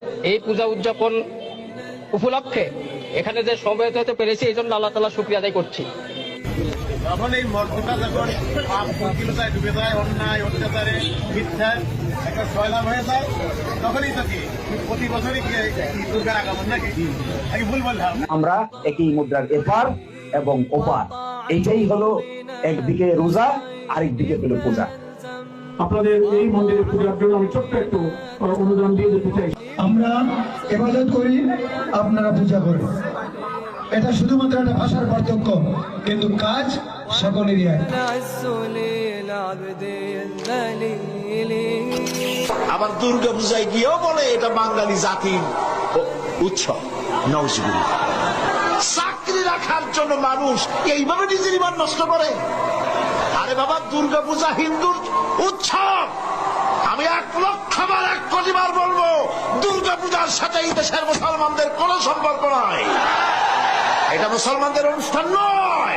এই পূজা উদযাপন উপলক্ষে এখানে যে সমবেত হতে পেরেছি এই জন্য আল্লাহ তাআলা শুকরিয়া আদায় করছি। যখন এই মর্যাদা যখন পঙ্কিলতায় ডুবে যায়, অন্যায় অত্যাচারে মিথ্যা একটা সয়লাভ হয়ে যায়, তখনই তো কি প্রতি বছরই কি দুর্গার আগমন নাকি? আমি ভুল বললাম? আমরা একই মুদ্রার এপার এবং ওপার, এইটাই হলো একদিকে রোজা আরেকদিকে হলো পূজা। আপনাদের এই মন্দিরের পূজার জন্য আমি ছোট্ট একটু অনুদান দিয়ে দিতে চাই। আমরা ইবাদত করি, আপনারা পূজা করেন। এটা শুধুমাত্র একটা ভাষার পার্থক্য, কিন্তু কাজ সকলেরই এক। আবার দুর্গা পূজায় গিয়েও বলে এটা বাঙালি জাতির উৎসব। নওয়াজুবিল্লাহ। চাকরি রাখার জন্য মানুষ এইভাবে নিজের ইমান নষ্ট করে। আরে বাবা, দুর্গা পূজা হিন্দুর উৎসব। আমি 1,00,000 বার 1 কোটি বার বলবো, দুর্গা পূজার সাথে এই দেশের মুসলমানদের কোন সম্পর্ক নাই। এটা মুসলমানদের অনুষ্ঠান নয়।